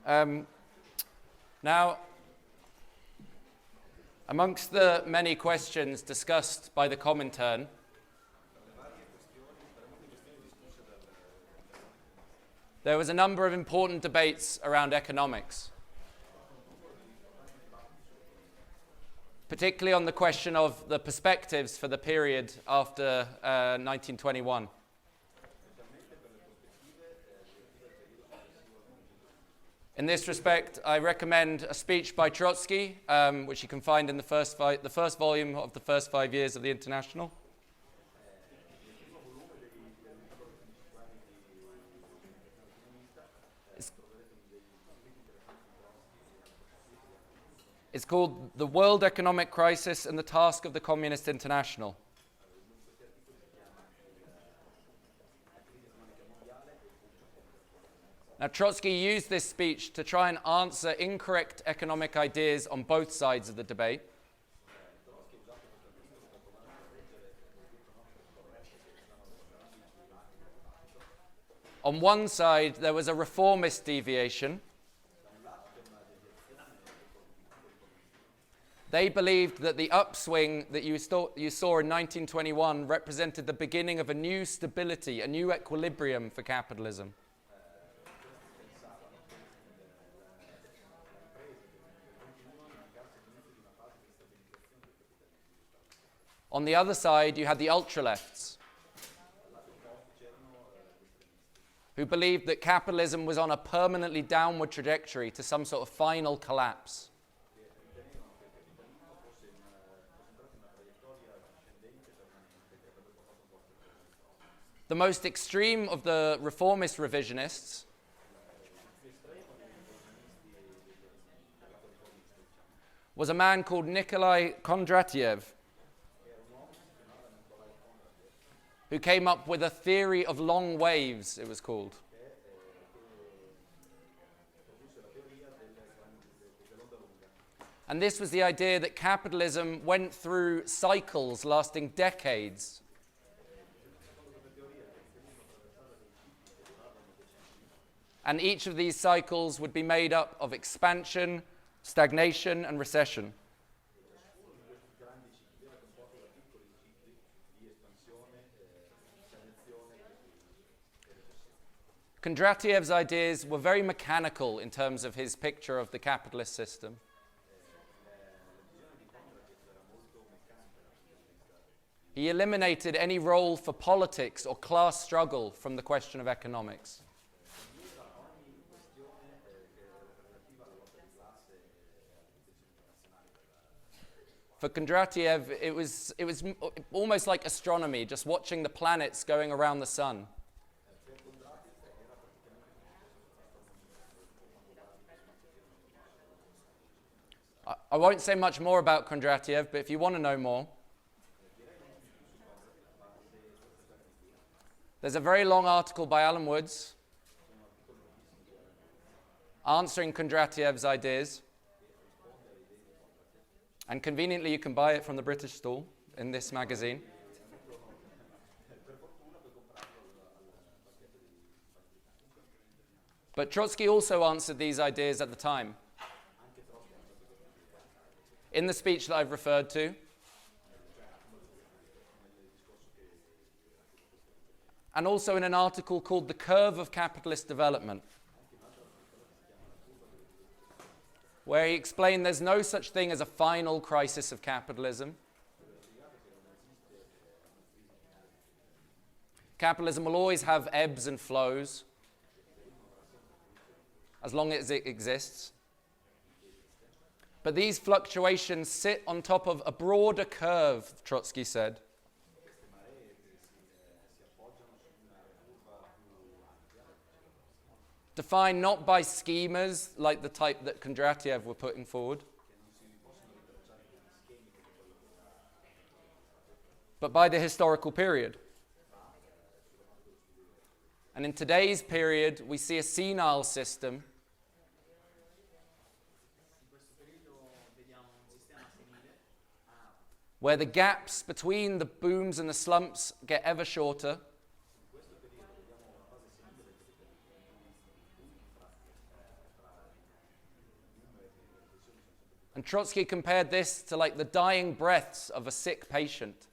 Now, amongst the many questions discussed by the Comintern, there was a number of important debates around economics, particularly on the question of the perspectives for the period after 1921. In this respect, I recommend a speech by Trotsky, which you can find in the first volume of the first 5 years of the International. It's called The World Economic Crisis and the Task of the Communist International. Now, Trotsky used this speech to try and answer incorrect economic ideas on both sides of the debate. On one side, there was a reformist deviation. They believed that the upswing that you saw in 1921 represented the beginning of a new stability, a new equilibrium for capitalism. On the other side, you had the ultra-lefts, who believed that capitalism was on a permanently downward trajectory to some sort of final collapse. The most extreme of the reformist revisionists was a man called Nikolai Kondratiev, who came up with a theory of long waves, it was called. And this was the idea that capitalism went through cycles lasting decades. And each of these cycles would be made up of expansion, stagnation, and recession. Kondratiev's ideas were very mechanical in terms of his picture of the capitalist system. He eliminated any role for politics or class struggle from the question of economics. For Kondratiev, it was almost like astronomy, just watching the planets going around the sun. I won't say much more about Kondratiev, but if you want to know more, there's a very long article by Alan Woods answering Kondratiev's ideas. And conveniently, you can buy it from the British stall in this magazine. But Trotsky also answered these ideas at the time. In the speech that I've referred to, and also in an article called The Curve of Capitalist Development, where he explained there's no such thing as a final crisis of capitalism. Capitalism will always have ebbs and flows, as long as it exists. But these fluctuations sit on top of a broader curve, Trotsky said. Defined not by schemas like the type that Kondratiev were putting forward, but by the historical period. And in today's period, we see a senile system where the gaps between the booms and the slumps get ever shorter. And Trotsky compared this to like the dying breaths of a sick patient.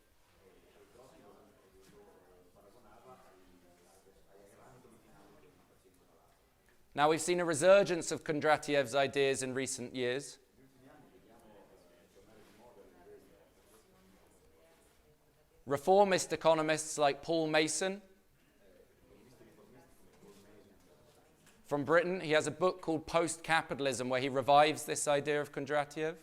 Now, we've seen a resurgence of Kondratiev's ideas in recent years. Reformist economists like Paul Mason from Britain, he has a book called Post-Capitalism where he revives this idea of Kondratiev.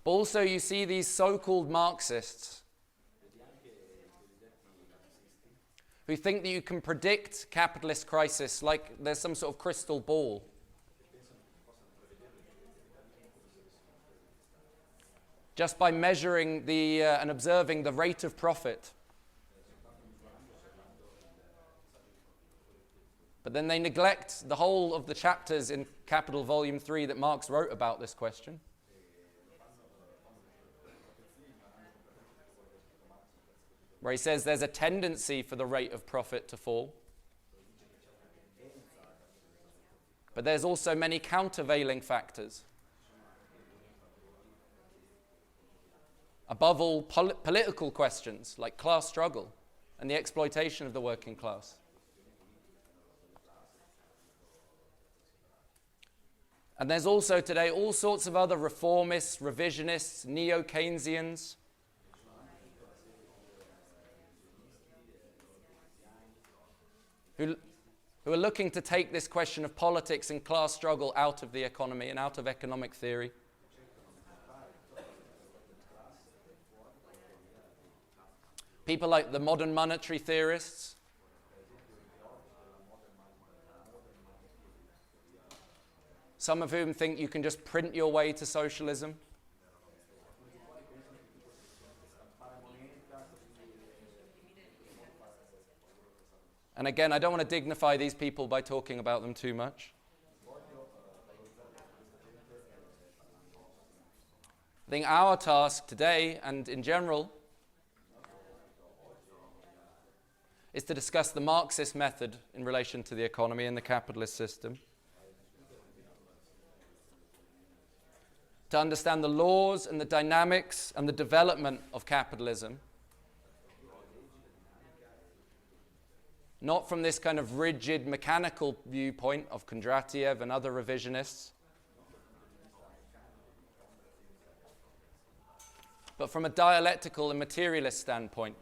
But also you see these so-called Marxists who think that you can predict capitalist crisis like there's some sort of crystal ball. Just by measuring and observing the rate of profit. But then they neglect the whole of the chapters in Capital Volume 3 that Marx wrote about this question. Where he says there's a tendency for the rate of profit to fall. But there's also many countervailing factors. Above all, political questions like class struggle and the exploitation of the working class. And there's also today all sorts of other reformists, revisionists, neo-Keynesians who are looking to take this question of politics and class struggle out of the economy and out of economic theory. People like the modern monetary theorists, some of whom think you can just print your way to socialism. And again, I don't want to dignify these people by talking about them too much. I think our task today, and in general, is to discuss the Marxist method in relation to the economy and the capitalist system. To understand the laws and the dynamics and the development of capitalism. Not from this kind of rigid, mechanical viewpoint of Kondratiev and other revisionists, but from a dialectical and materialist standpoint.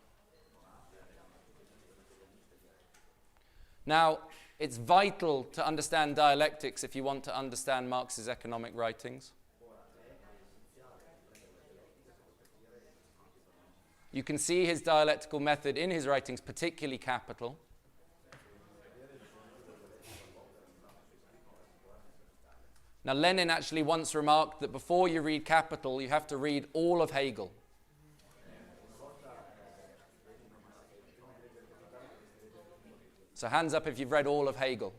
Now, it's vital to understand dialectics if you want to understand Marx's economic writings. You can see his dialectical method in his writings, particularly Capital. Now, Lenin actually once remarked that before you read Capital, you have to read all of Hegel. So hands up if you've read all of Hegel.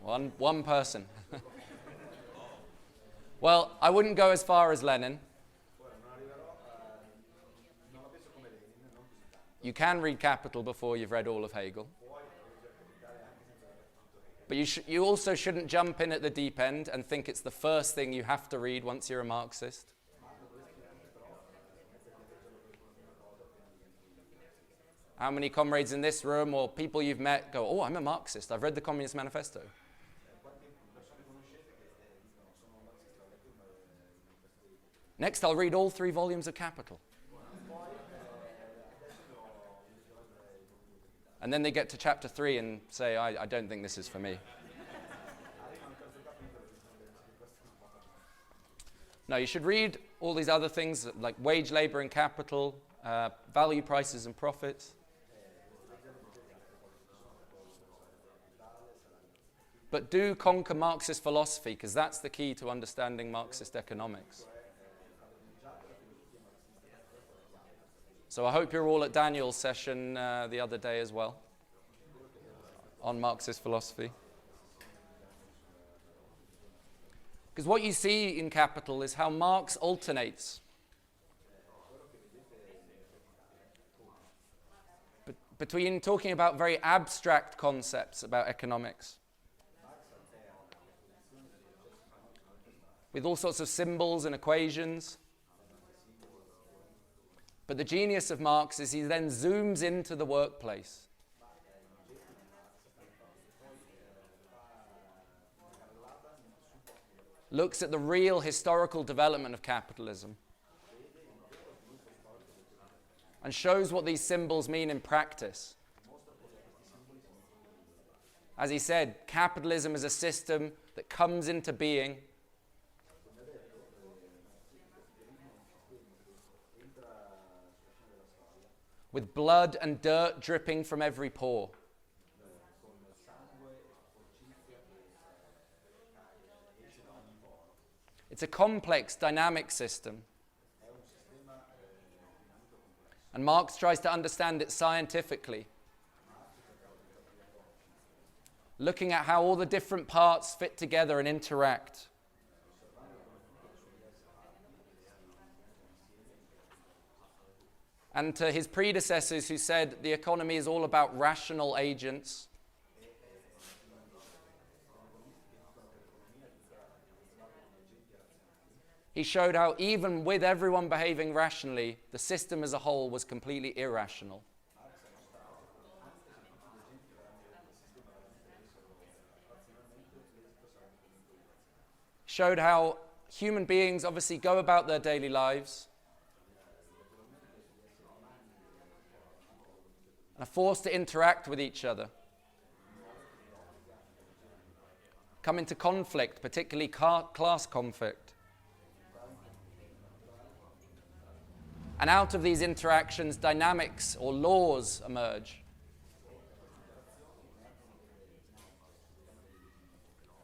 One person. Well, I wouldn't go as far as Lenin. You can read Capital before you've read all of Hegel. But you also shouldn't jump in at the deep end and think it's the first thing you have to read once you're a Marxist. How many comrades in this room or people you've met go, oh, I'm a Marxist, I've read the Communist Manifesto. Next, I'll read all 3 volumes of Capital. And then they get to chapter 3 and say, I don't think this is for me. No, you should read all these other things like wage, labor, and capital, value, prices, and profits. But do conquer Marxist philosophy, because that's the key to understanding Marxist economics. So I hope you're all at Daniel's session the other day as well on Marxist philosophy. Because what you see in Capital is how Marx alternates between talking about very abstract concepts about economics, with all sorts of symbols and equations. But the genius of Marx is he then zooms into the workplace. Looks at the real historical development of capitalism and shows what these symbols mean in practice. As he said, capitalism is a system that comes into being with blood and dirt dripping from every pore. It's a complex, dynamic system. And Marx tries to understand it scientifically, looking at how all the different parts fit together and interact. And to his predecessors who said the economy is all about rational agents, he showed how even with everyone behaving rationally, the system as a whole was completely irrational. Showed how human beings obviously go about their daily lives and are forced to interact with each other, come into conflict, particularly class conflict. And out of these interactions, dynamics or laws emerge.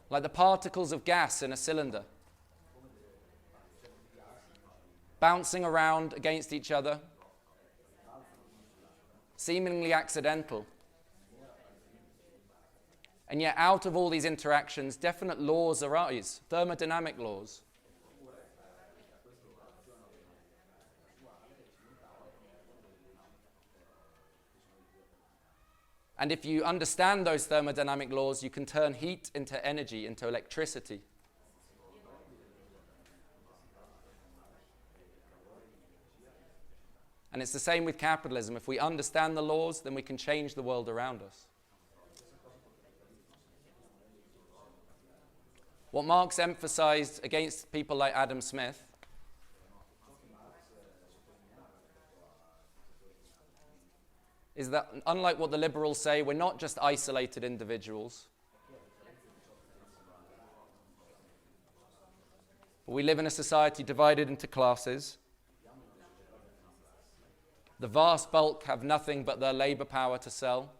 Like the particles of gas in a cylinder, bouncing around against each other, seemingly accidental. And yet out of all these interactions, definite laws arise, thermodynamic laws. And if you understand those thermodynamic laws, you can turn heat into energy, into electricity. And it's the same with capitalism. If we understand the laws, then we can change the world around us. What Marx emphasized against people like Adam Smith is that, unlike what the liberals say, we're not just isolated individuals. But we live in a society divided into classes. The vast bulk have nothing but their labor power to sell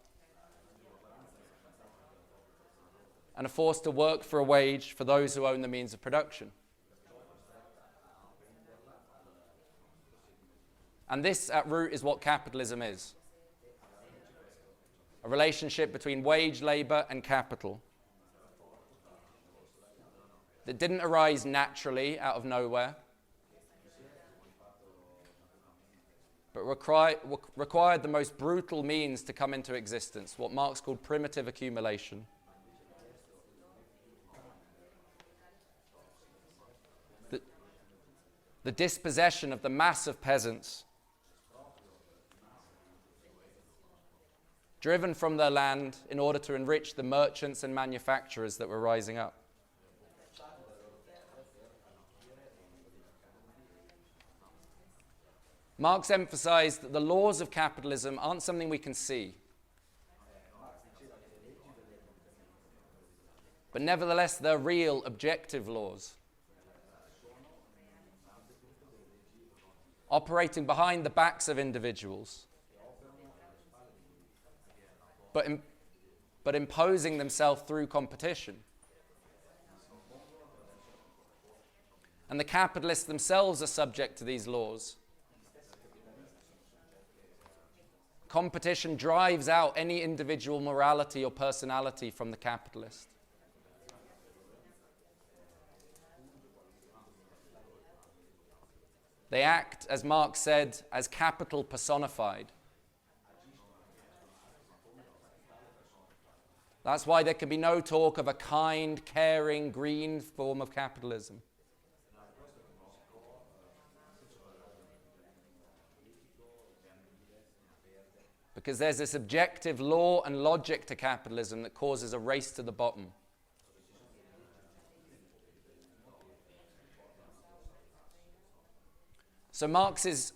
and are forced to work for a wage for those who own the means of production. And this, at root, is what capitalism is. A relationship between wage, labor, and capital that didn't arise naturally out of nowhere, but required the most brutal means to come into existence, what Marx called primitive accumulation. The dispossession of the mass of peasants driven from their land in order to enrich the merchants and manufacturers that were rising up. Marx emphasized that the laws of capitalism aren't something we can see, but nevertheless they're real, objective laws, operating behind the backs of individuals, but imposing themselves through competition. And the capitalists themselves are subject to these laws. Competition drives out any individual morality or personality from the capitalist. They act, as Marx said, as capital personified. That's why there can be no talk of a kind, caring, green form of capitalism. Because there's this objective law and logic to capitalism that causes a race to the bottom. So Marx's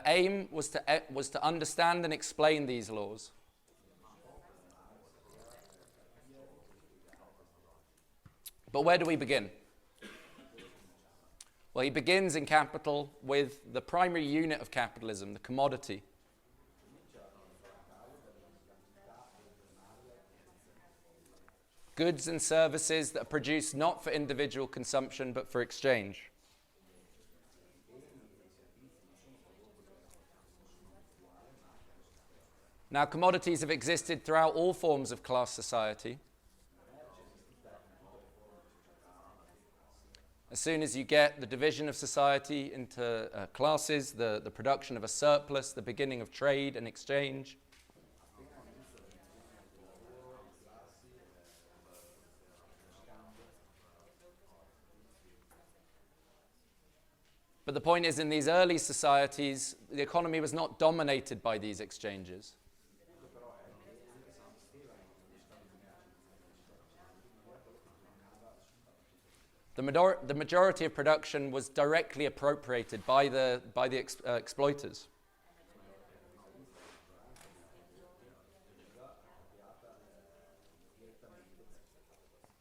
aim was to understand and explain these laws. But where do we begin? Well, he begins in Capital with the primary unit of capitalism, the commodity. Goods and services that are produced not for individual consumption but for exchange. Now, commodities have existed throughout all forms of class society. As soon as you get the division of society into classes, the production of a surplus, the beginning of trade and exchange. But the point is, in these early societies, the economy was not dominated by these exchanges. The majority of production was directly appropriated by the exploiters.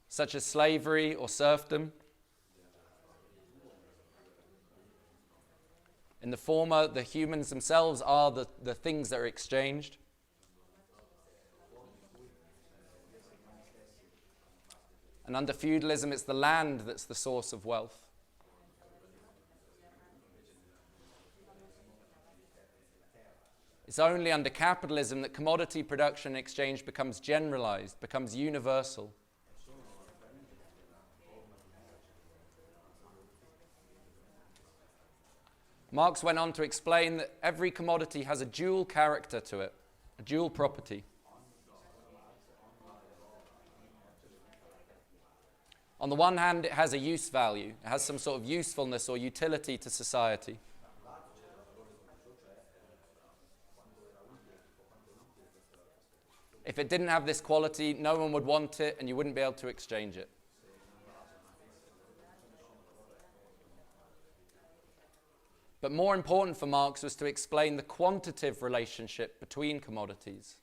Such as slavery or serfdom. In the former, the humans themselves are the things that are exchanged. And under feudalism, it's the land that's the source of wealth. It's only under capitalism that commodity production and exchange becomes generalized, becomes universal. Marx went on to explain that every commodity has a dual character to it, a dual property. On the one hand, it has a use value. It has some sort of usefulness or utility to society. If it didn't have this quality, no one would want it and you wouldn't be able to exchange it. But more important for Marx was to explain the quantitative relationship between commodities.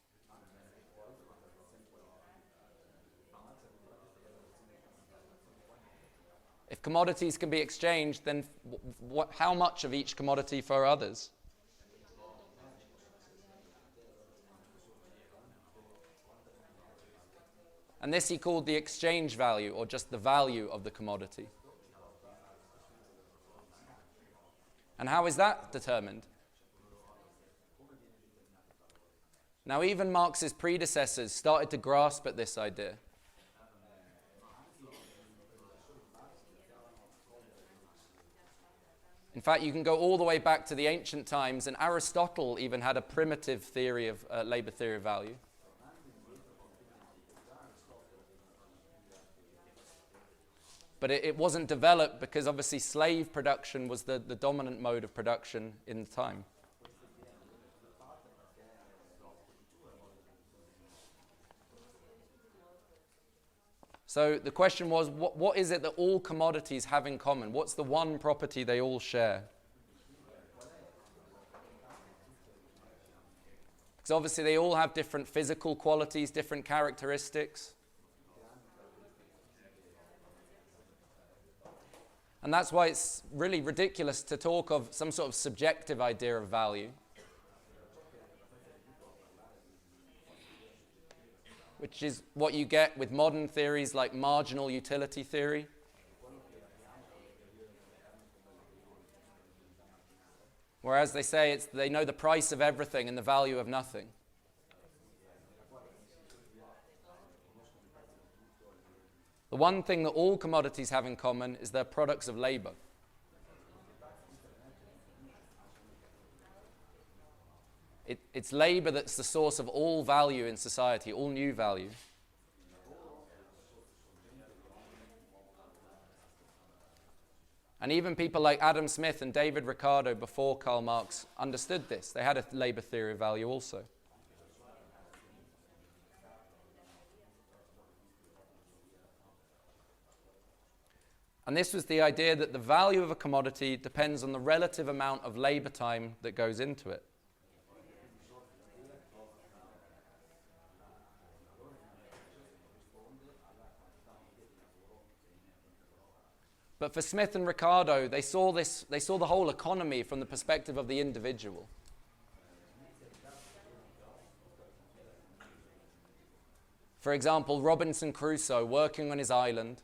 If commodities can be exchanged, then how much of each commodity for others? And this he called the exchange value, or just the value of the commodity. And how is that determined? Now, even Marx's predecessors started to grasp at this idea. In fact, you can go all the way back to the ancient times, and Aristotle even had a primitive theory of labor theory of value. But it wasn't developed because obviously slave production was the dominant mode of production in the time. So the question was, what is it that all commodities have in common? What's the one property they all share? Because obviously they all have different physical qualities, different characteristics. And that's why it's really ridiculous to talk of some sort of subjective idea of value, which is what you get with modern theories like marginal utility theory. Whereas they say they know the price of everything and the value of nothing. The one thing that all commodities have in common is they're products of labor. It's labor that's the source of all value in society, all new value. And even people like Adam Smith and David Ricardo before Karl Marx understood this. They had a labor theory of value also. And this was the idea that the value of a commodity depends on the relative amount of labor time that goes into it. But for Smith and Ricardo, they saw the whole economy from the perspective of the individual. For example, Robinson Crusoe working on his island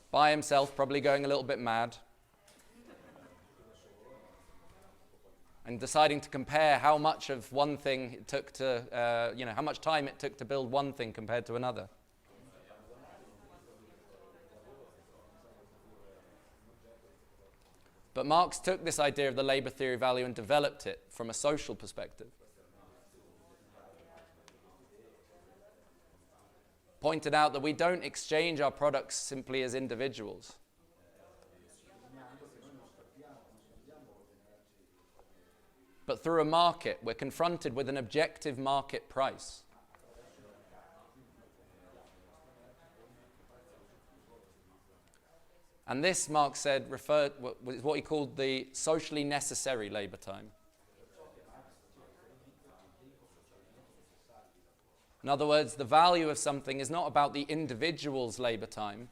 by himself, probably going a little bit mad, and deciding to compare how much of one thing it took to, how much time it took to build one thing compared to another. But Marx took this idea of the labor theory of value and developed it from a social perspective. Pointed out that we don't exchange our products simply as individuals. But through a market, we're confronted with an objective market price. And this, Marx said, was what he called the socially necessary labor time. In other words, the value of something is not about the individual's labor time,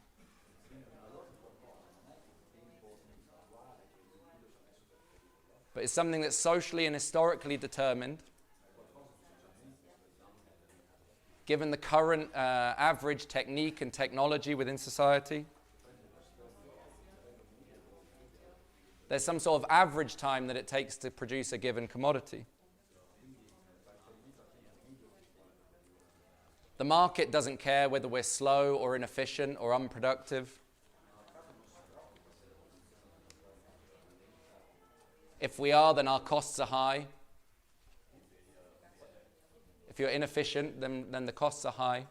but it's something that's socially and historically determined, given the current average technique and technology within society. There's some sort of average time that it takes to produce a given commodity. The market doesn't care whether we're slow or inefficient or unproductive. If we are, then our costs are high. If you're inefficient, then the costs are high.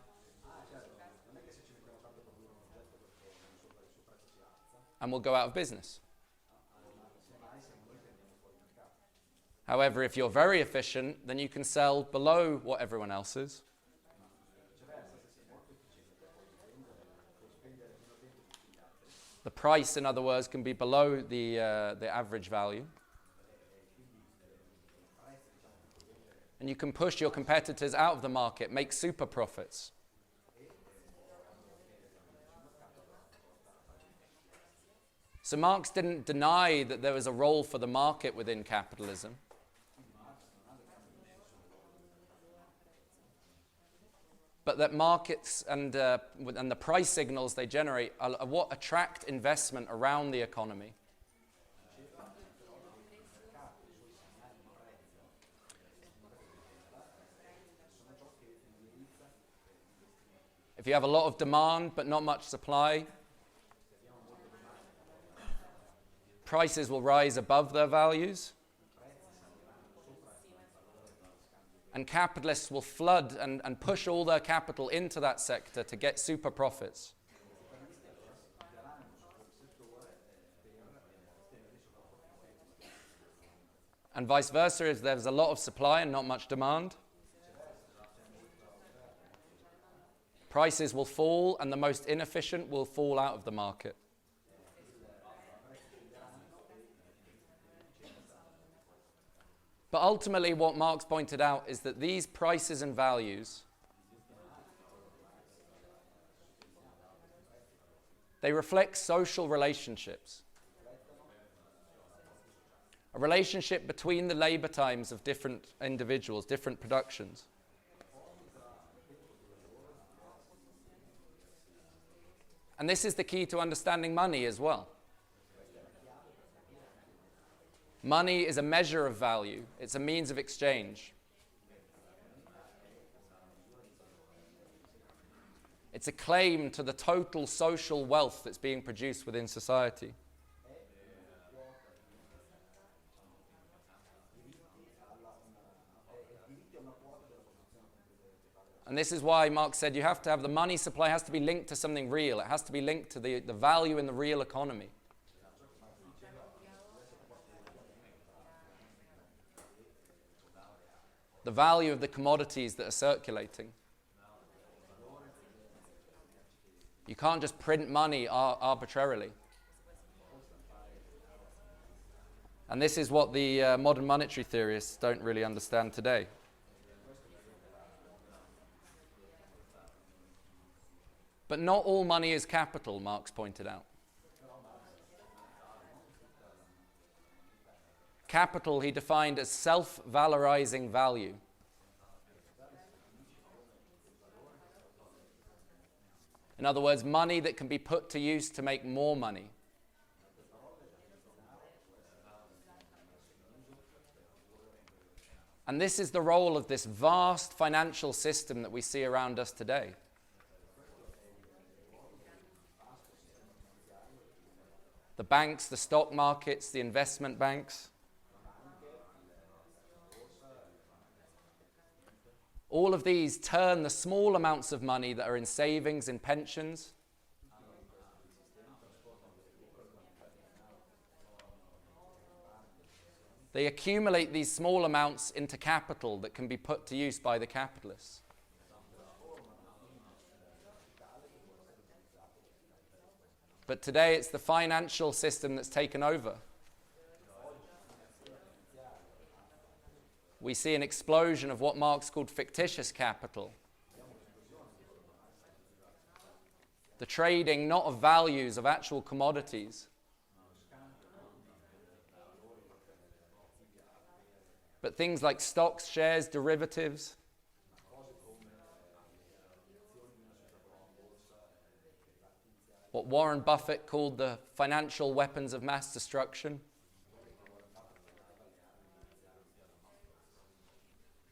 And we'll go out of business. However, if you're very efficient, then you can sell below what everyone else is. The price, in other words, can be below the average value. And you can push your competitors out of the market, make super profits. So Marx didn't deny that there was a role for the market within capitalism. But that markets and the price signals they generate are what attract investment around the economy. If you have a lot of demand but not much supply, prices will rise above their values. And capitalists will flood and push all their capital into that sector to get super profits. And vice versa, if there's a lot of supply and not much demand, prices will fall and the most inefficient will fall out of the market. But ultimately, what Marx pointed out is that these prices and values, they reflect social relationships. A relationship between the labor times of different individuals, different productions. And this is the key to understanding money as well. Money is a measure of value. It's a means of exchange. It's a claim to the total social wealth that's being produced within society. And this is why Marx said you have to have the money supply has to be linked to something real. It has to be linked to the value in the real economy. The value of the commodities that are circulating. You can't just print money arbitrarily. And this is what the modern monetary theorists don't really understand today. But not all money is capital, Marx pointed out. Capital he defined as self-valorizing value. In other words, money that can be put to use to make more money. And this is the role of this vast financial system that we see around us today. The banks, the stock markets, the investment banks. All of these turn the small amounts of money that are in savings, in pensions, they accumulate these small amounts into capital that can be put to use by the capitalists. But today it's the financial system that's taken over. We see an explosion of what Marx called fictitious capital. The trading not of values, of actual commodities, but things like stocks, shares, derivatives. What Warren Buffett called the financial weapons of mass destruction.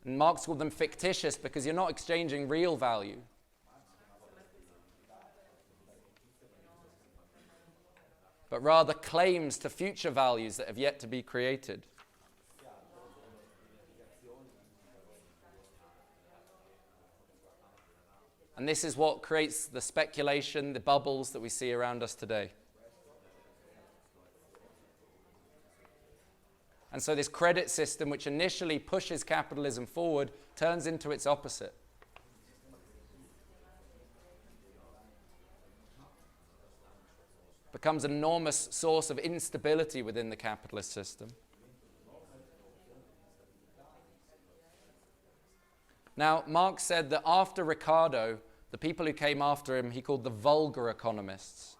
And Marx called them fictitious because you're not exchanging real value. But rather claims to future values that have yet to be created. And this is what creates the speculation, the bubbles that we see around us today. And so this credit system, which initially pushes capitalism forward, turns into its opposite. Becomes an enormous source of instability within the capitalist system. Now, Marx said that after Ricardo, the people who came after him, he called the vulgar economists.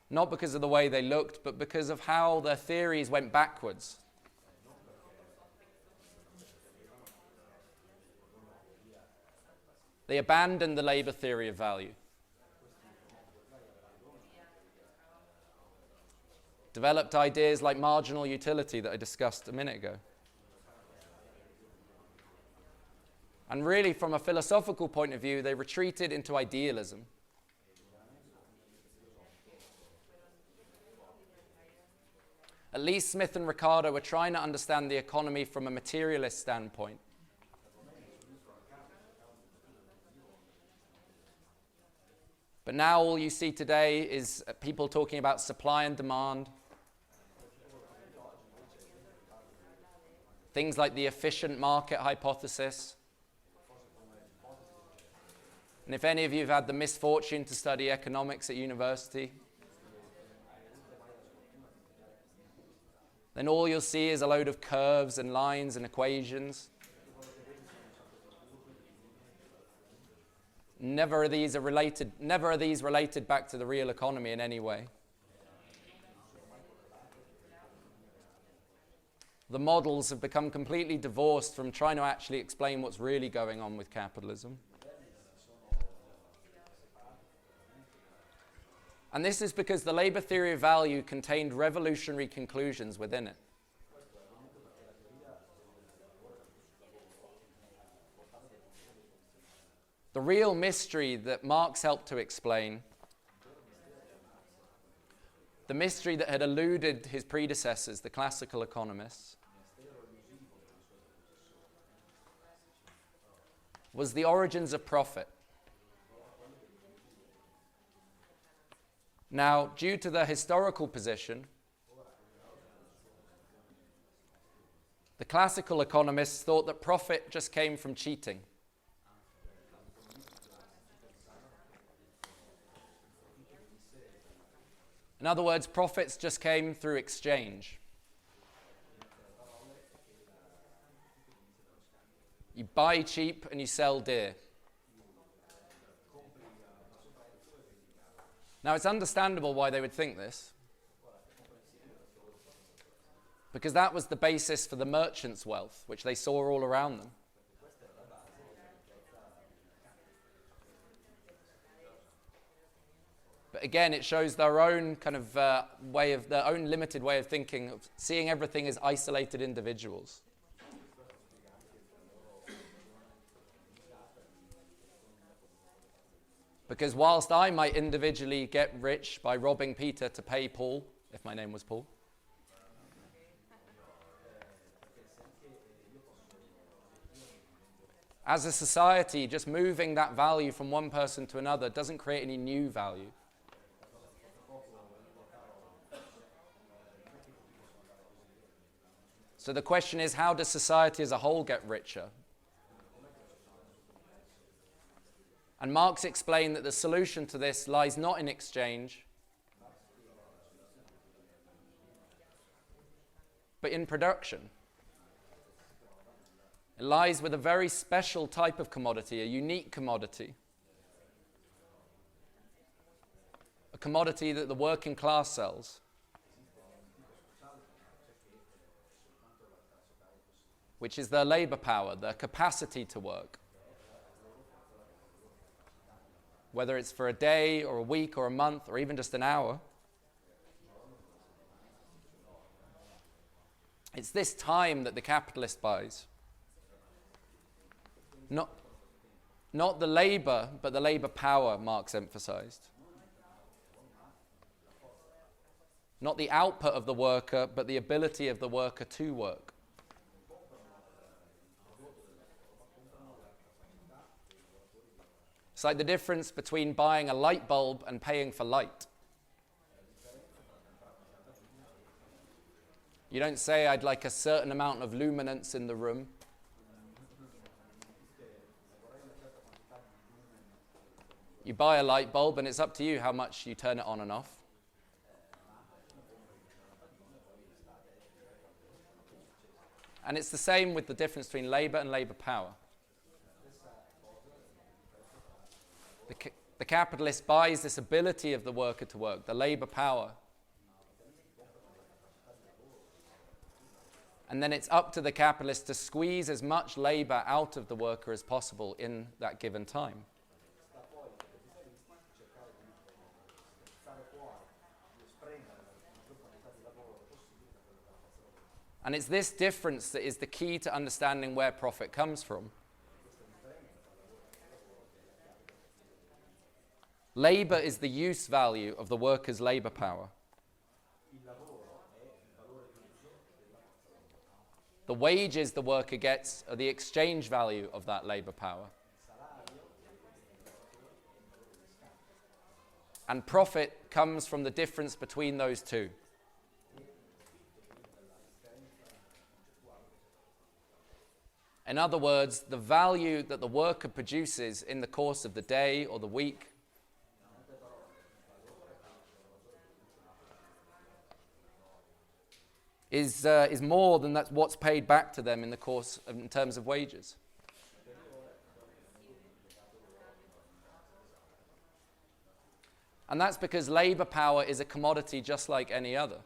Not because of the way they looked, but because of how their theories went backwards. They abandoned the labor theory of value. Developed ideas like marginal utility that I discussed a minute ago. And really, from a philosophical point of view, they retreated into idealism. At least Smith and Ricardo were trying to understand the economy from a materialist standpoint. But now all you see today is people talking about supply and demand. Things like the efficient market hypothesis. And if any of you have had the misfortune to study economics at university, then all you'll see is a load of curves and lines and equations. Never are these related back to the real economy in any way. The models have become completely divorced from trying to actually explain what's really going on with capitalism. And this is because the labor theory of value contained revolutionary conclusions within it. The real mystery that Marx helped to explain, the mystery that had eluded his predecessors, the classical economists, was the origins of profit. Now, due to the historical position, the classical economists thought that profit just came from cheating. In other words, profits just came through exchange. You buy cheap and you sell dear. Now, it's understandable why they would think this, because that was the basis for the merchants' wealth, which they saw all around them. But again, it shows their own kind of their own limited way of thinking, of seeing everything as isolated individuals. Because whilst I might individually get rich by robbing Peter to pay Paul, if my name was Paul, as a society, just moving that value from one person to another doesn't create any new value. So the question is, how does society as a whole get richer? And Marx explained that the solution to this lies not in exchange, but in production. It lies with a very special type of commodity, a unique commodity. A commodity that the working class sells. Which is their labor power, their capacity to work. Whether it's for a day or a week or a month or even just an hour. It's this time that the capitalist buys. Not the labor, but the labor power, Marx emphasized. Not the output of the worker, but the ability of the worker to work. It's like the difference between buying a light bulb and paying for light. You don't say, I'd like a certain amount of luminance in the room. You buy a light bulb and it's up to you how much you turn it on and off. And it's the same with the difference between labor and labor power. The capitalist buys this ability of the worker to work, the labor power. And then it's up to the capitalist to squeeze as much labor out of the worker as possible in that given time. And it's this difference that is the key to understanding where profit comes from. Labor is the use value of the worker's labor power. The wages the worker gets are the exchange value of that labor power. And profit comes from the difference between those two. In other words, the value that the worker produces in the course of the day or the week is more than that's what's paid back to them in the course of, in terms of wages. And that's because labor power is a commodity just like any other.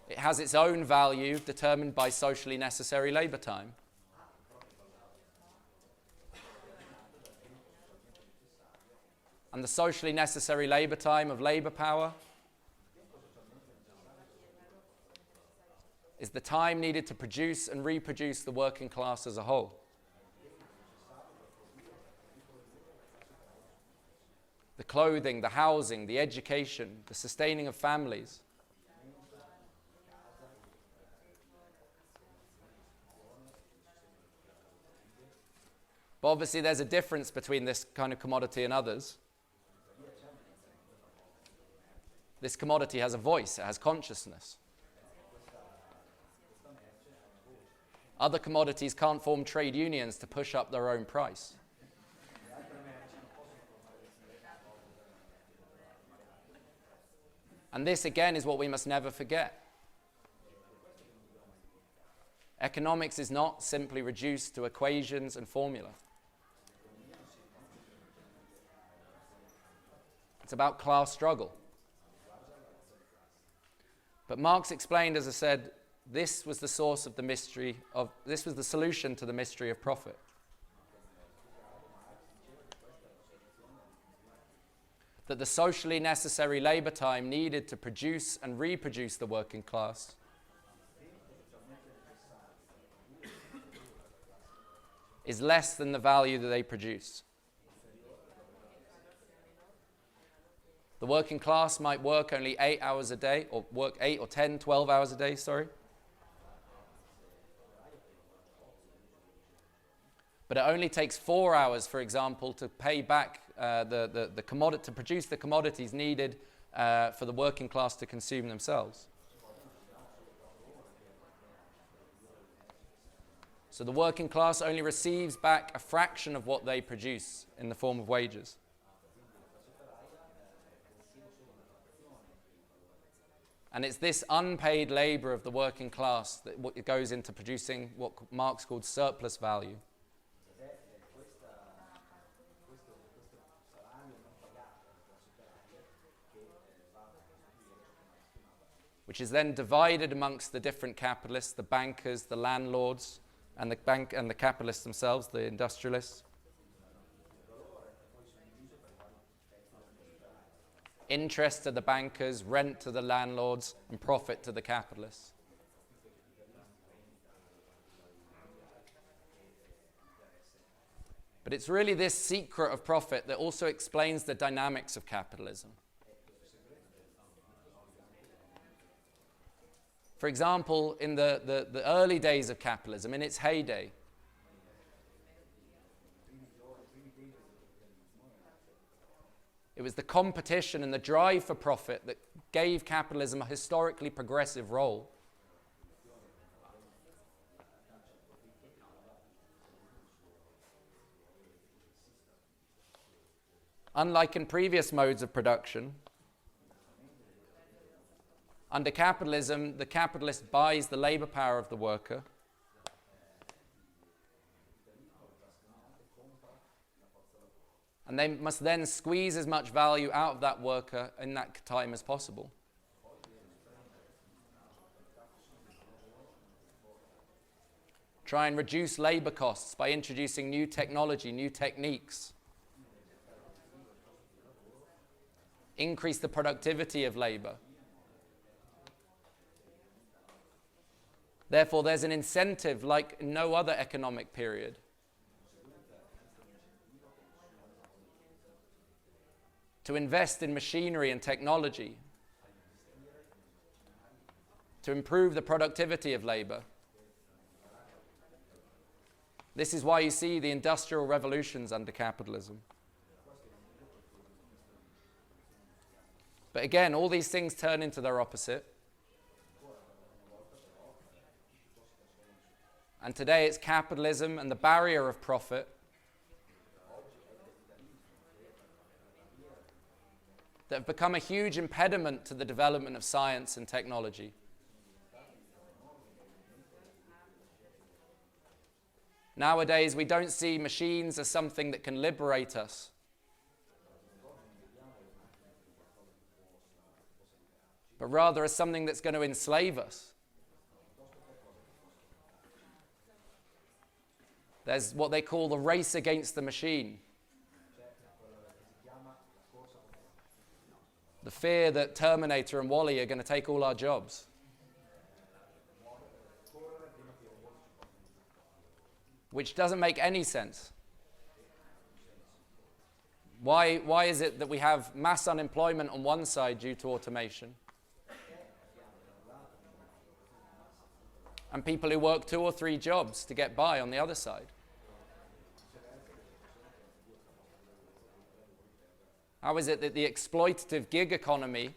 It has its own value determined by socially necessary labor time. And the socially necessary labor time of labor power is the time needed to produce and reproduce the working class as a whole. The clothing, the housing, the education, the sustaining of families. But obviously there's a difference between this kind of commodity and others. This commodity has a voice, it has consciousness. Other commodities can't form trade unions to push up their own price. And this, again, is what we must never forget. Economics is not simply reduced to equations and formula. It's about class struggle. But Marx explained, as I said, this was the source of the mystery of, this was the solution to the mystery of profit. That the socially necessary labor time needed to produce and reproduce the working class is less than the value that they produce. The working class might work only 8 hours a day, or work 8 or 10, 12 hours a day, sorry. But it only takes 4 hours, for example, to pay back the commodity, to produce the commodities needed for the working class to consume themselves. So the working class only receives back a fraction of what they produce in the form of wages. And it's this unpaid labor of the working class that goes into producing what Marx called surplus value. Which is then divided amongst the different capitalists, the bankers, the landlords, and the capitalists themselves, the industrialists. Interest to the bankers, rent to the landlords, and profit to the capitalists. But it's really this secret of profit that also explains the dynamics of capitalism. For example, in the early days of capitalism, in its heyday, it was the competition and the drive for profit that gave capitalism a historically progressive role. Unlike in previous modes of production, under capitalism, the capitalist buys the labor power of the worker and they must then squeeze as much value out of that worker in that time as possible. Try and reduce labor costs by introducing new technology, new techniques. Increase the productivity of labor. Therefore, there's an incentive like no other economic period to invest in machinery and technology, to improve the productivity of labor. This is why you see the industrial revolutions under capitalism. But again, all these things turn into their opposite. And today it's capitalism and the barrier of profit that have become a huge impediment to the development of science and technology. Nowadays, we don't see machines as something that can liberate us. But rather as something that's going to enslave us. There's what they call the race against the machine. The fear that Terminator and Wall-E are going to take all our jobs. Which doesn't make any sense. Why is it that we have mass unemployment on one side due to automation? And people who work 2 or 3 jobs to get by on the other side? How is it that the exploitative gig economy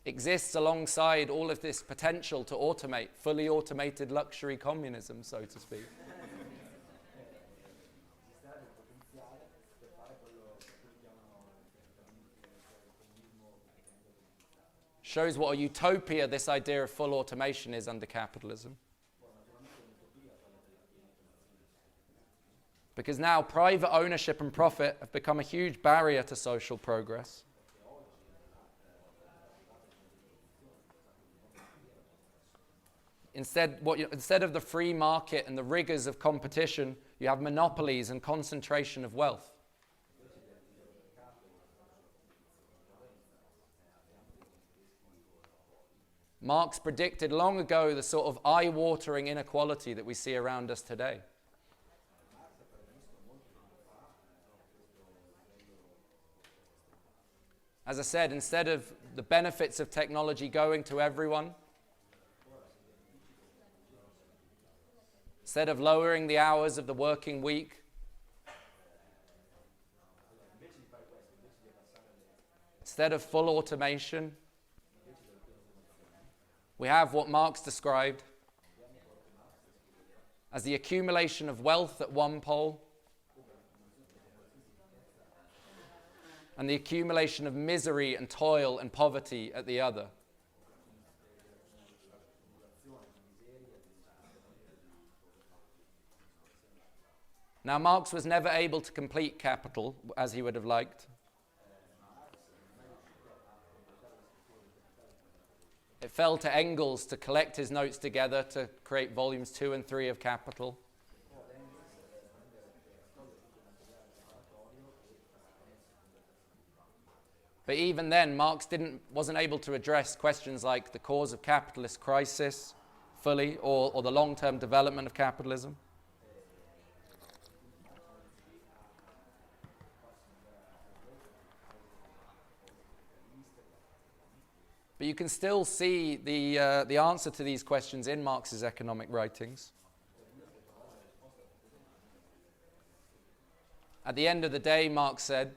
exists alongside all of this potential to automate, fully automated luxury communism, so to speak? Shows what a utopia this idea of full automation is under capitalism. Because now private ownership and profit have become a huge barrier to social progress. Instead of the free market and the rigors of competition, you have monopolies and concentration of wealth. Marx predicted long ago the sort of eye-watering inequality that we see around us today. As I said, instead of the benefits of technology going to everyone, instead of lowering the hours of the working week, instead of full automation, we have what Marx described as the accumulation of wealth at one pole and the accumulation of misery and toil and poverty at the other. Now, Marx was never able to complete Capital as he would have liked. It fell to Engels to collect his notes together to create volumes 2 and 3 of Capital. But even then, Marx wasn't able to address questions like the cause of capitalist crisis fully, or the long-term development of capitalism. But you can still see the answer to these questions in Marx's economic writings. At the end of the day, Marx said,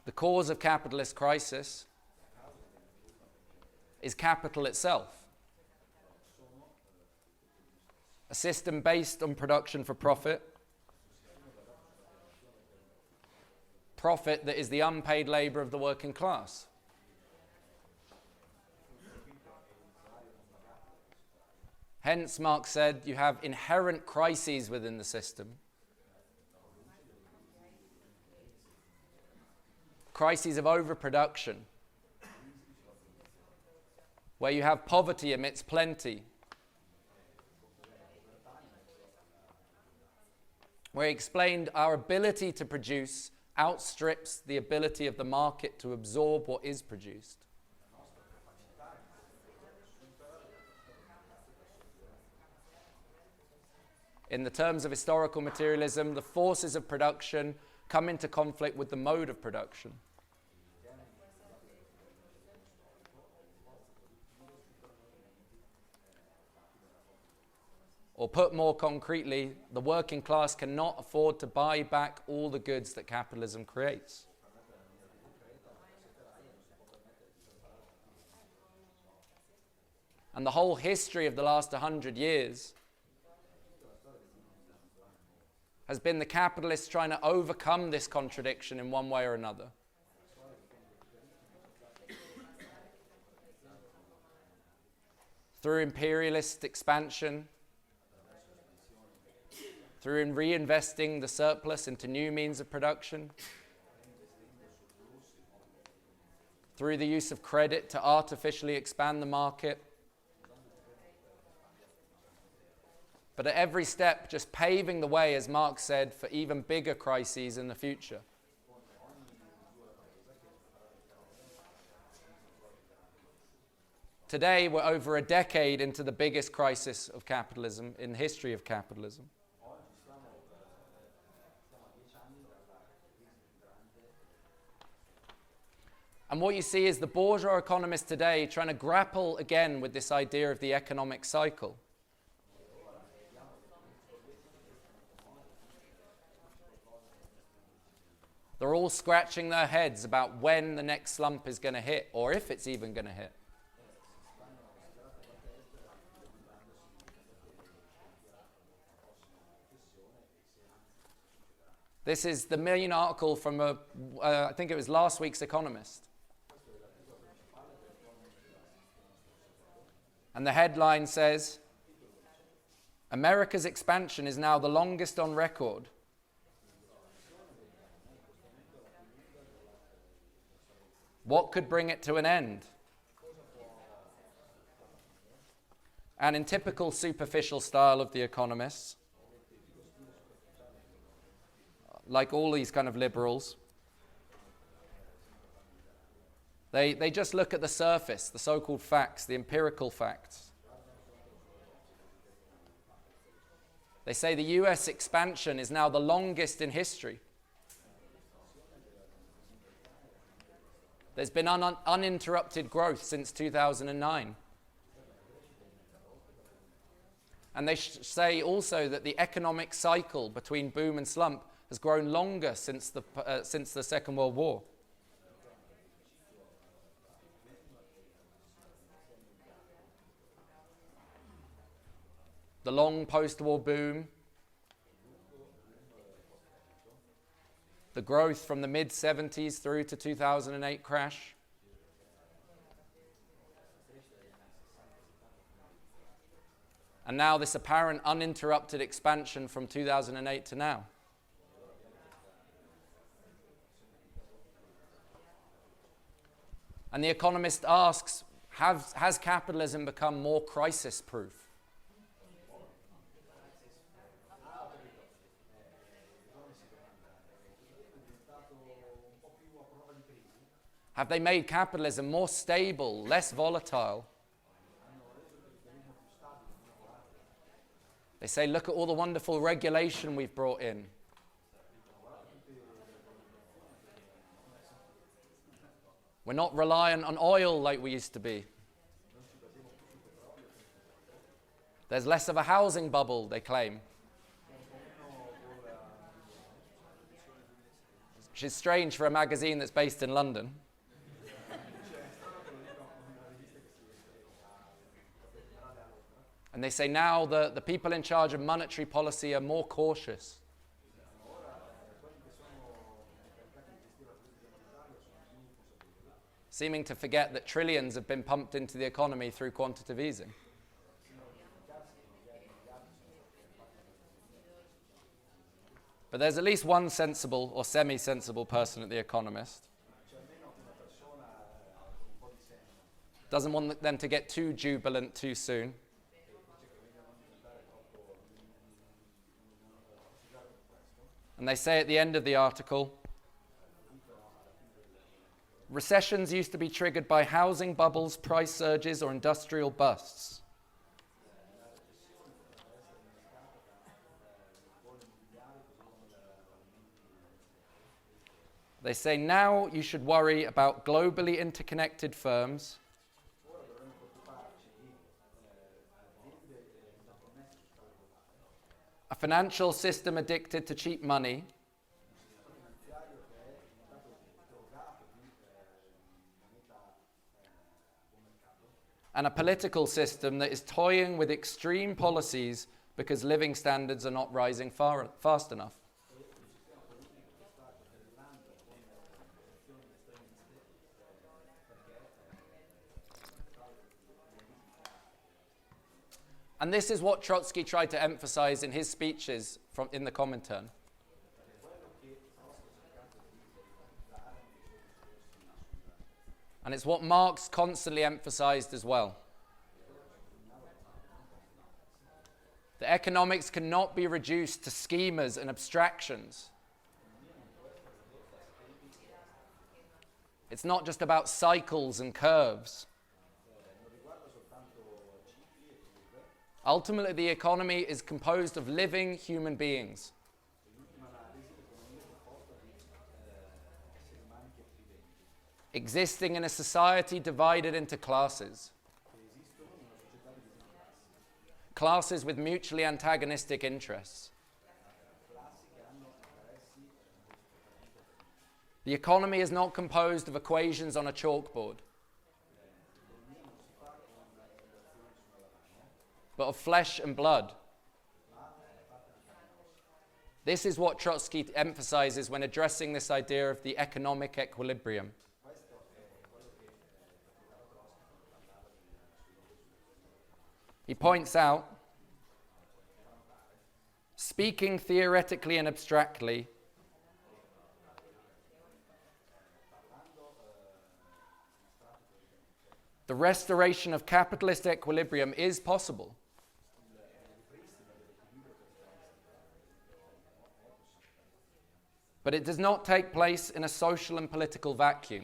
the cause of capitalist crisis is capital itself. A system based on production for profit, profit that is the unpaid labor of the working class. Hence, Marx said, you have inherent crises within the system. Crises of overproduction, where you have poverty amidst plenty, where he explained our ability to produce outstrips the ability of the market to absorb what is produced. In the terms of historical materialism, the forces of production come into conflict with the mode of production. Or put more concretely, the working class cannot afford to buy back all the goods that capitalism creates. And the whole history of the last 100 years has been the capitalists trying to overcome this contradiction in one way or another. Through imperialist expansion, through reinvesting the surplus into new means of production, through the use of credit to artificially expand the market, but at every step just paving the way, as Marx said, for even bigger crises in the future. Today, we're over a decade into the biggest crisis of capitalism in the history of capitalism. And what you see is the bourgeois economists today trying to grapple again with this idea of the economic cycle. They're all scratching their heads about when the next slump is going to hit, or if it's even going to hit. This is the main article from, I think it was last week's Economist. And the headline says, America's expansion is now the longest on record. What could bring it to an end? And in typical superficial style of the economists, like all these kind of liberals, they just look at the surface, the so-called facts, the empirical facts. They say the US expansion is now the longest in history. There's been uninterrupted growth since 2009. And they say also that the economic cycle between boom and slump has grown longer since the Second World War. The long post-war boom, the growth from the mid-70s through to 2008 crash, and now this apparent uninterrupted expansion from 2008 to now. And the Economist asks, has capitalism become more crisis-proof? Have they made capitalism more stable, less volatile? They say, look at all the wonderful regulation we've brought in. We're not reliant on oil like we used to be. There's less of a housing bubble, they claim. Which is strange for a magazine that's based in London. And they say now the people in charge of monetary policy are more cautious. Seeming to forget that trillions have been pumped into the economy through quantitative easing. But there's at least one sensible or semi-sensible person at The Economist. Doesn't want them to get too jubilant too soon. And they say at the end of the article, recessions used to be triggered by housing bubbles, price surges, or industrial busts. They say now you should worry about globally interconnected firms, a financial system addicted to cheap money, and a political system that is toying with extreme policies because living standards are not rising fast enough. And this is what Trotsky tried to emphasize in his speeches in the Comintern. And it's what Marx constantly emphasized as well. The economics cannot be reduced to schemas and abstractions. It's not just about cycles and curves. Ultimately, the economy is composed of living human beings. Existing in a society divided into classes. Classes with mutually antagonistic interests. The economy is not composed of equations on a chalkboard, but of flesh and blood. This is what Trotsky emphasizes when addressing this idea of the economic equilibrium. He points out, speaking theoretically and abstractly, the restoration of capitalist equilibrium is possible. But it does not take place in a social and political vacuum.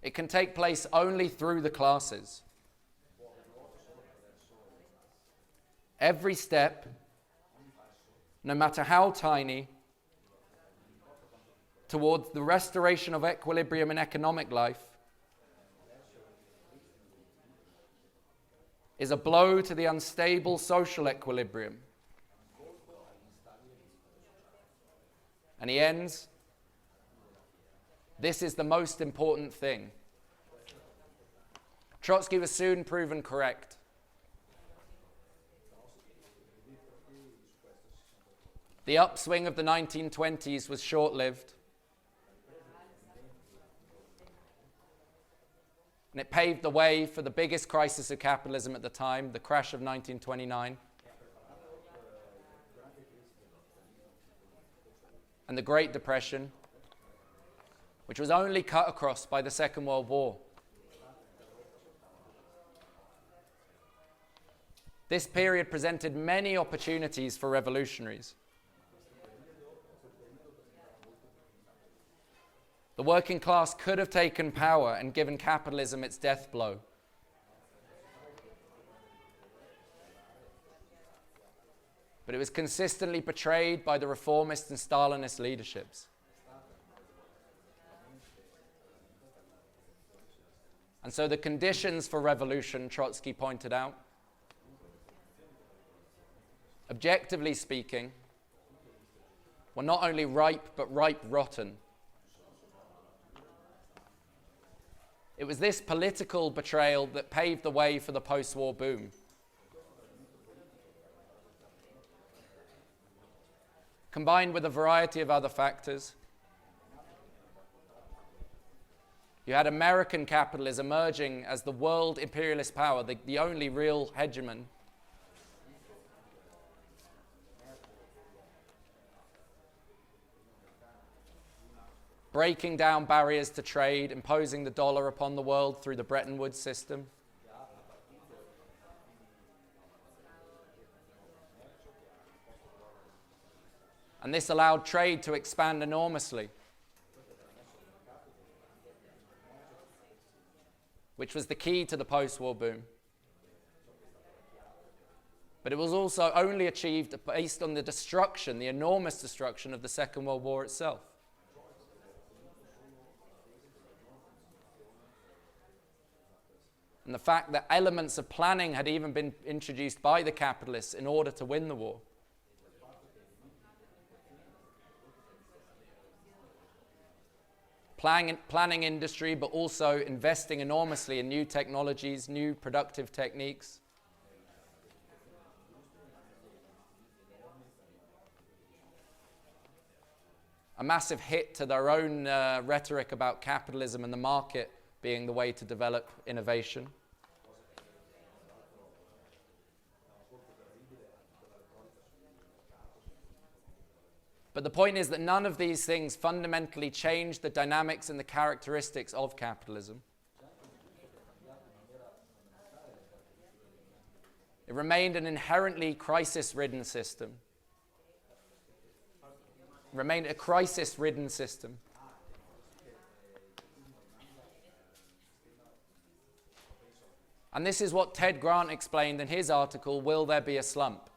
It can take place only through the classes. Every step, no matter how tiny, towards the restoration of equilibrium in economic life is a blow to the unstable social equilibrium. And he ends, this is the most important thing. Trotsky was soon proven correct. The upswing of the 1920s was short-lived, and it paved the way for the biggest crisis of capitalism at the time, the crash of 1929, and the Great Depression, which was only cut across by the Second World War. This period presented many opportunities for revolutionaries. The working class could have taken power and given capitalism its death blow. But it was consistently betrayed by the reformist and Stalinist leaderships. And so the conditions for revolution, Trotsky pointed out, objectively speaking, were not only ripe, but ripe rotten. It was this political betrayal that paved the way for the post-war boom. Combined with a variety of other factors, you had American capitalism emerging as the world imperialist power, the only real hegemon. Breaking down barriers to trade, imposing the dollar upon the world through the Bretton Woods system. And this allowed trade to expand enormously, which was the key to the post-war boom. But it was also only achieved based on the destruction, the enormous destruction of the Second World War itself. And the fact that elements of planning had even been introduced by the capitalists in order to win the war. Planning industry, but also investing enormously in new technologies, new productive techniques. A massive hit to their own rhetoric about capitalism and the market being the way to develop innovation. But the point is that none of these things fundamentally change the dynamics and the characteristics of capitalism. It remained an inherently crisis-ridden system. It remained a crisis-ridden system. And this is what Ted Grant explained in his article, Will There Be a Slump?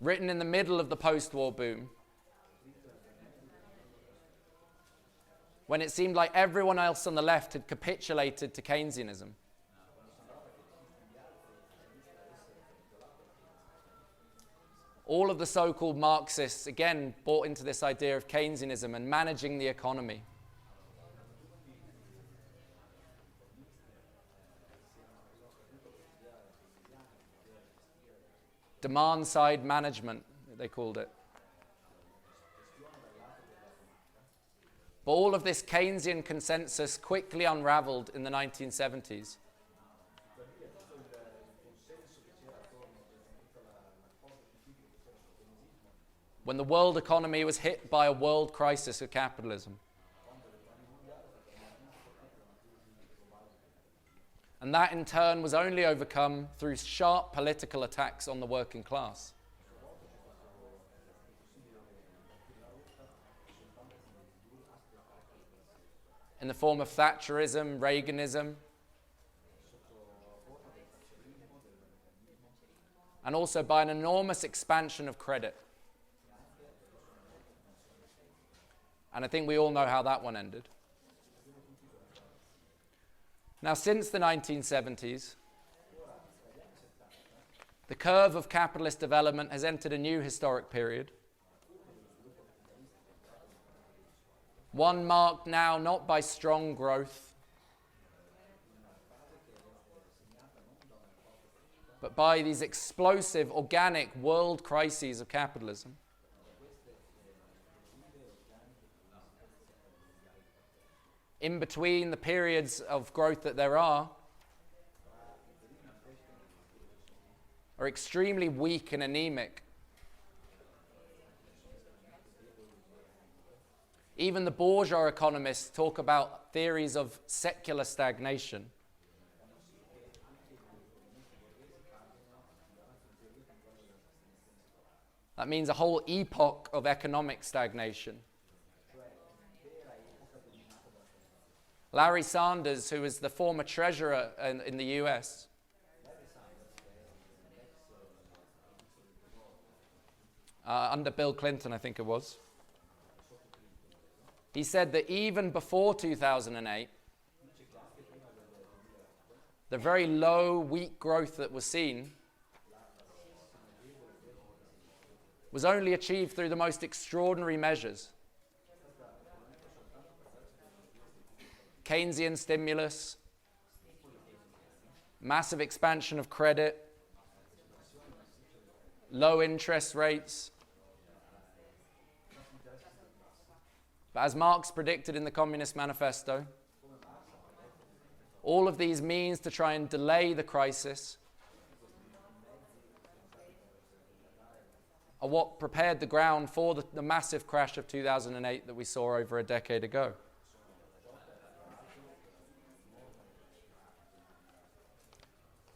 Written in the middle of the post-war boom, when it seemed like everyone else on the left had capitulated to Keynesianism. All of the so-called Marxists, again, bought into this idea of Keynesianism and managing the economy. Demand-side management, they called it. But all of this Keynesian consensus quickly unraveled in the 1970s. When the world economy was hit by a world crisis of capitalism. And that in turn was only overcome through sharp political attacks on the working class. In the form of Thatcherism, Reaganism, and also by an enormous expansion of credit. And I think we all know how that one ended. Now, since the 1970s, the curve of capitalist development has entered a new historic period. One marked now not by strong growth, but by these explosive, organic world crises of capitalism. In between the periods of growth that there are extremely weak and anemic. Even the bourgeois economists talk about theories of secular stagnation. That means a whole epoch of economic stagnation. Larry Sanders, who was the former treasurer in the US, under Bill Clinton, I think it was, he said that even before 2008, the very low, weak growth that was seen was only achieved through the most extraordinary measures. Keynesian stimulus, massive expansion of credit, low interest rates. But as Marx predicted in the Communist Manifesto, all of these means to try and delay the crisis are what prepared the ground for the massive crash of 2008 that we saw over a decade ago.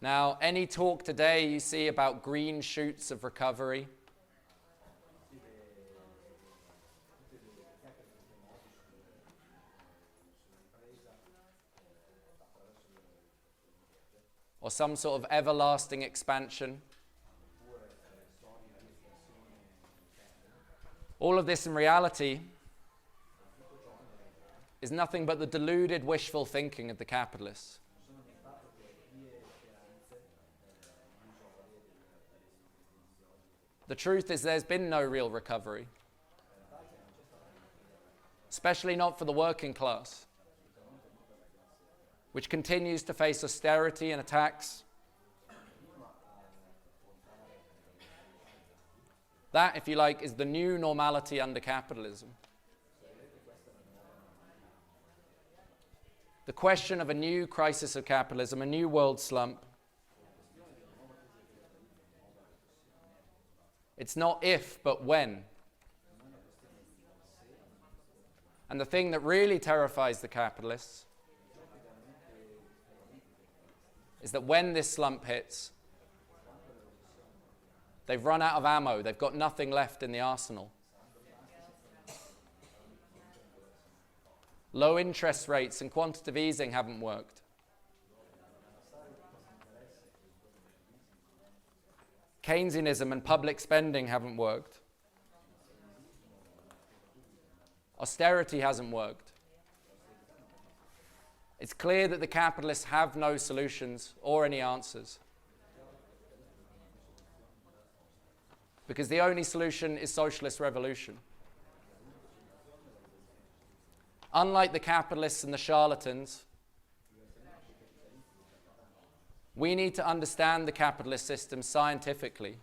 Now, any talk today you see about green shoots of recovery, or some sort of everlasting expansion, all of this in reality is nothing but the deluded wishful thinking of the capitalists. The truth is there's been no real recovery, especially not for the working class, which continues to face austerity and attacks. That, if you like, is the new normality under capitalism. The question of a new crisis of capitalism, a new world slump, it's not if, but when. And the thing that really terrifies the capitalists is that when this slump hits, they've run out of ammo, they've got nothing left in the arsenal. Low interest rates and quantitative easing haven't worked. Keynesianism and public spending haven't worked. Austerity hasn't worked. It's clear that the capitalists have no solutions or any answers. because the only solution is socialist revolution. Unlike the capitalists and the charlatans, we need to understand the capitalist system scientifically.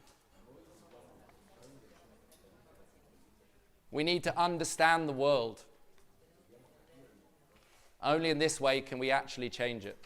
We need to understand the world. Only in this way can we actually change it.